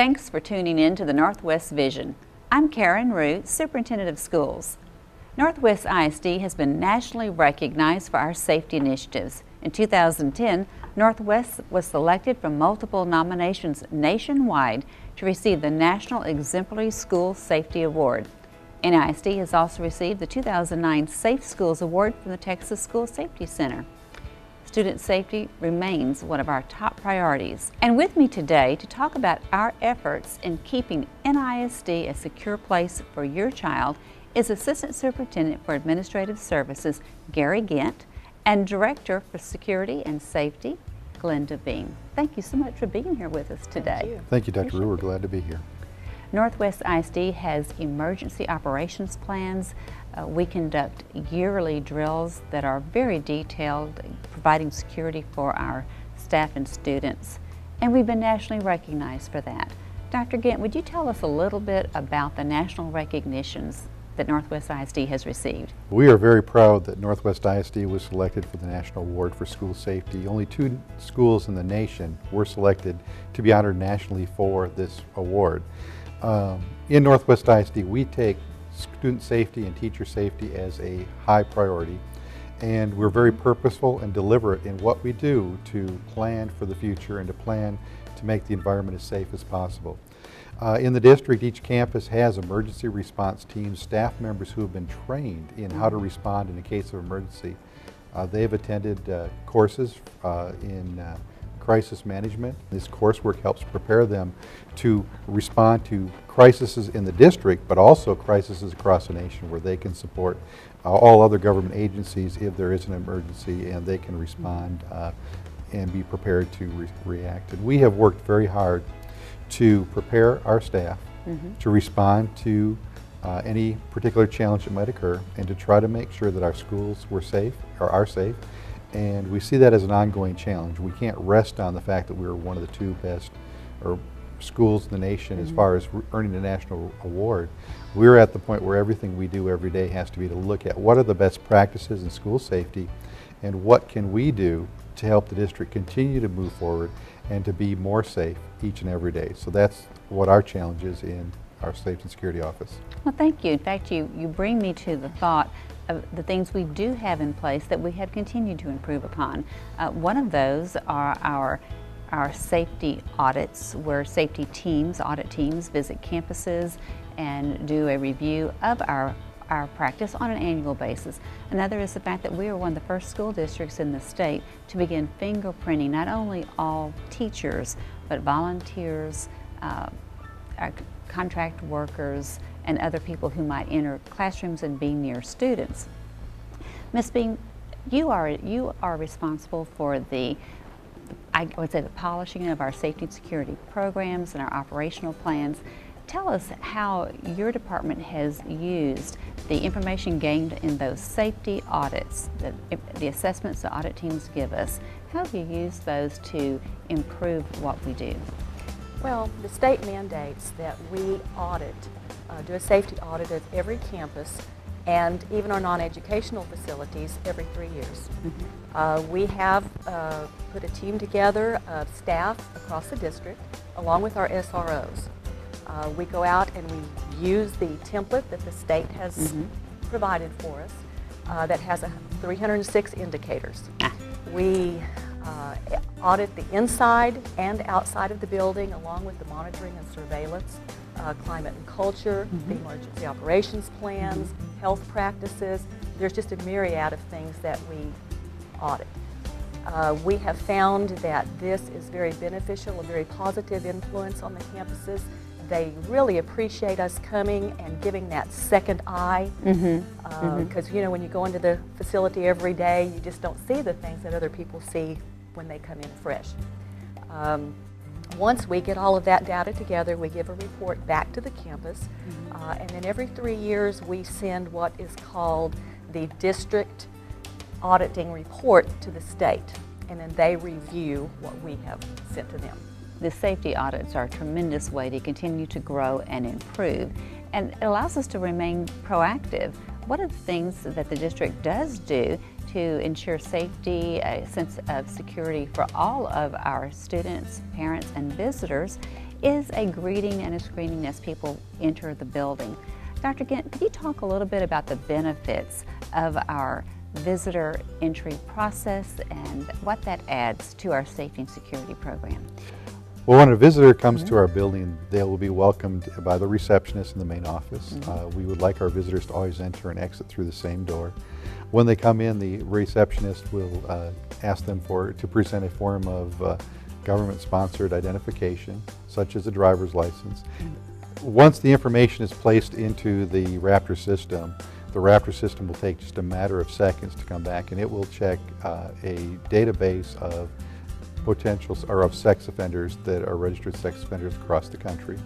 Thanks for tuning in to the Northwest Vision. I'm Karen G, Superintendent of Schools. Northwest ISD has been nationally recognized for our safety initiatives. In 2010, Northwest was selected from multiple nominations nationwide to receive the National Exemplary School Safety Award. NISD has also received the 2009 Safe Schools Award from the Texas School Safety Center. Student safety remains one of our top priorities. And with me today to talk about our efforts in keeping NISD a secure place for your child is Assistant Superintendent for Administrative Services, Gary Gent, and Director for Security and Safety, Glenda Bean. Thank you so much for being here with us today. Thank you, Dr. Rue. We're glad to be here. Northwest ISD has emergency operations plans. We conduct yearly drills that are very detailed, providing security for our staff and students. And we've been nationally recognized for that. Dr. Gent, would you tell us a little bit about the national recognitions that Northwest ISD has received? We are very proud that Northwest ISD was selected for the National Award for School Safety. Only 2 schools in the nation were selected to be honored nationally for this award. In Northwest ISD, we take student safety and teacher safety as a high priority, and we're very purposeful and deliberate in what we do to plan for the future and to plan to make the environment as safe as possible. In the district, each campus has emergency response teams, staff members who have been trained in how to respond in a case of emergency. They've attended courses in crisis management. This coursework helps prepare them to respond to crises in the district, but also crises across the nation where they can support all other government agencies if there is an emergency, and they can respond and be prepared to react. And we have worked very hard to prepare our staff to respond to any particular challenge that might occur, and to try to make sure that our schools are safe. And we see that as an ongoing challenge. We can't rest on the fact that we're one of the 2 best schools in the nation as far as earning a national award. We're at the point where everything we do every day has to be to look at what are the best practices in school safety and what can we do to help the district continue to move forward and to be more safe each and every day. So that's what our challenge is in our Safety and Security Office. Well, thank you. In fact, you bring me to the thought of the things we do have in place that we have continued to improve upon. One of those are our safety audits, where safety teams, audit teams, visit campuses and do a review of our practice on an annual basis. Another is the fact that we are one of the first school districts in the state to begin fingerprinting not only all teachers, but volunteers, contract workers, and other people who might enter classrooms and be near students. Ms. Bean, you are responsible for the polishing of our safety and security programs and our operational plans. Tell us how your department has used the information gained in those safety audits, the assessments the audit teams give us. How have you used those to improve what we do? Well, the state mandates that we do a safety audit of every campus and even our non-educational facilities every 3 years. We have put a team together of staff across the district along with our SROs. We go out and we use the template that the state has provided for us that has 306 indicators. We audit the inside and outside of the building, along with the monitoring and surveillance, climate and culture, the emergency operations plans, health practices. There's just a myriad of things that we audit. We have found that this is very beneficial, a very positive influence on the campuses. They really appreciate us coming and giving that second eye, because you know, when you go into the facility every day, you just don't see the things that other people see when they come in fresh. Once we get all of that data together, we give a report back to the campus, and then every 3 years we send what is called the district auditing report to the state, and then they review what we have sent to them. The safety audits are a tremendous way to continue to grow and improve, and it allows us to remain proactive. What are the things that the district does do to ensure safety, a sense of security for all of our students, parents, and visitors is a greeting and a screening as people enter the building. Dr. Gint, could you talk a little bit about the benefits of our visitor entry process and what that adds to our safety and security program? Well, when a visitor comes to our building, they will be welcomed by the receptionist in the main office. We would like our visitors to always enter and exit through the same door. When they come in, the receptionist will ask them to present a form of government-sponsored identification, such as a driver's license. Once the information is placed into the Raptor system will take just a matter of seconds to come back, and it will check a database of of sex offenders that are registered sex offenders across the country.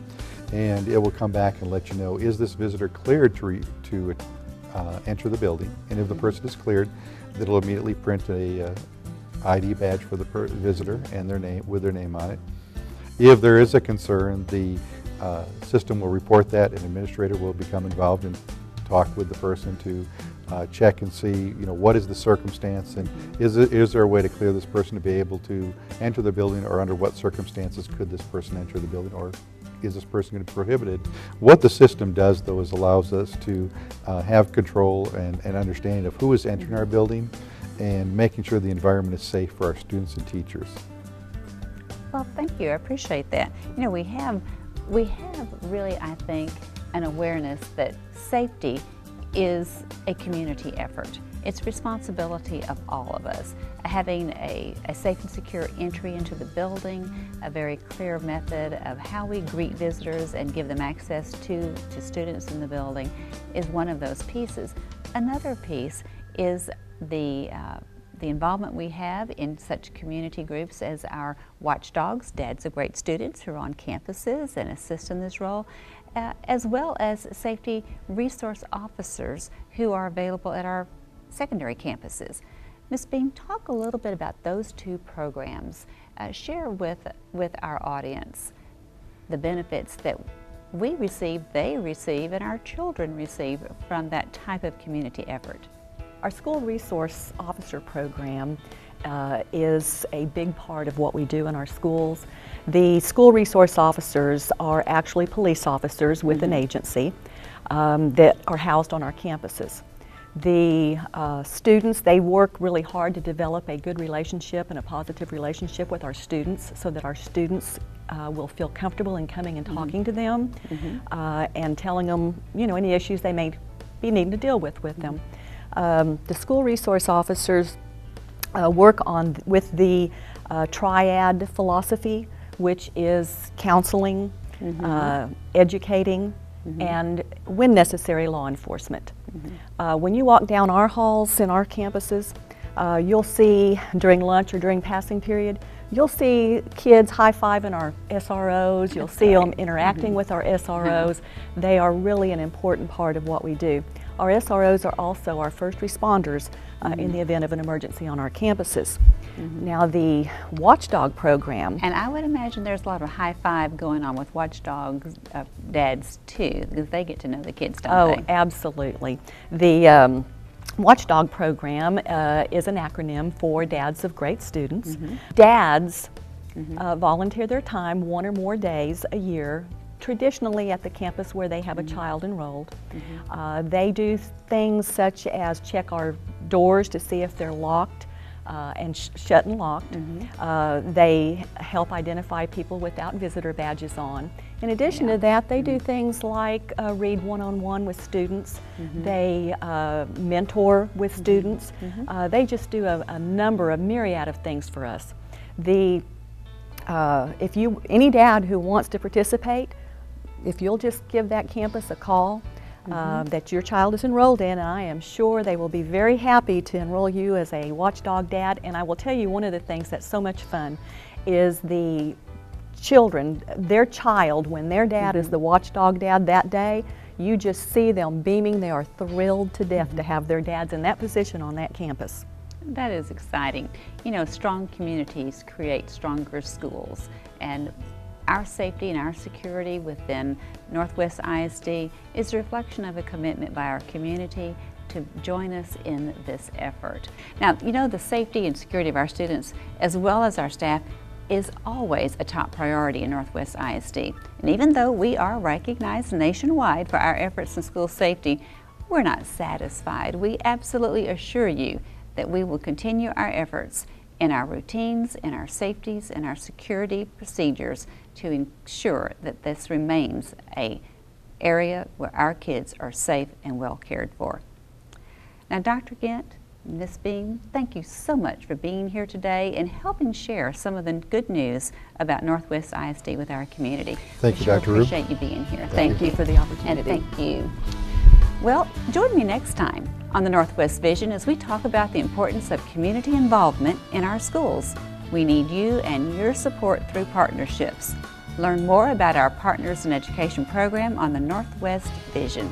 And it will come back and let you know, is this visitor cleared to enter the building? And if the person is cleared, it'll immediately print a ID badge for the visitor and their name with their name on it. If there is a concern, the system will report that, and an administrator will become involved and talk with the person to check and see, what is the circumstance, and is there a way to clear this person to be able to enter the building, or under what circumstances could this person enter the building, or is this person going to be prohibited? What the system does, though, is allows us to have control and understanding of who is entering our building and making sure the environment is safe for our students and teachers. Well, thank you. I appreciate that. We have really, I think, an awareness that safety is a community effort. It's responsibility of all of us. Having a safe and secure entry into the building, a very clear method of how we greet visitors and give them access to students in the building is one of those pieces. Another piece is the involvement we have in such community groups as our watchdogs, dads of great students who are on campuses and assist in this role, as well as safety resource officers who are available at our secondary campuses. Ms. Beam, talk a little bit about those two programs. Share with our audience the benefits that we receive, they receive, and our children receive from that type of community effort. Our school resource officer program is a big part of what we do in our schools. The school resource officers are actually police officers with an agency that are housed on our campuses. The students, they work really hard to develop a good relationship and a positive relationship with our students so that our students will feel comfortable in coming and talking to them and telling them, any issues they may be needing to deal with them. The school resource officers work with the triad philosophy, which is counseling, educating, and, when necessary, law enforcement. When you walk down our halls in our campuses, you'll see during lunch or during passing period, you'll see kids high-fiving our SROs, you'll see them interacting with our SROs. They are really an important part of what we do. Our SROs are also our first responders in the event of an emergency on our campuses. Now, the Watchdog program. And I would imagine there's a lot of high five going on with Watchdog dads too, because they get to know the kids, don't they? Oh, absolutely. The Watchdog program is an acronym for Dads of Great Students. Dads volunteer their time 1 or more days a year, traditionally at the campus where they have a child enrolled. They do things such as check our doors to see if they're locked and shut and locked. They help identify people without visitor badges on. In addition to that, they do things like read one-on-one with students. They mentor with students. They just do a myriad of things for us. Any dad who wants to participate, if you'll just give that campus a call that your child is enrolled in, and I am sure they will be very happy to enroll you as a Watchdog dad. And I will tell you, one of the things that's so much fun is the children, their child, when their dad is the Watchdog dad that day, you just see them beaming. They are thrilled to death to have their dads in that position on that campus. That is exciting. Strong communities create stronger schools, and our safety and our security within Northwest ISD is a reflection of a commitment by our community to join us in this effort. Now, the safety and security of our students as well as our staff is always a top priority in Northwest ISD. And even though we are recognized nationwide for our efforts in school safety, we're not satisfied. We absolutely assure you that we will continue our efforts in our routines, in our safeties, in our security procedures to ensure that this remains an area where our kids are safe and well cared for. Now, Dr. Gint, Ms. Beam, thank you so much for being here today and helping share some of the good news about Northwest ISD with our community. Thank you, Dr. Rube. I appreciate you being here. Thank you for the opportunity. And thank you. Well, join me next time on the Northwest Vision as we talk about the importance of community involvement in our schools. We need you and your support through partnerships. Learn more about our Partners in Education program on the Northwest Vision.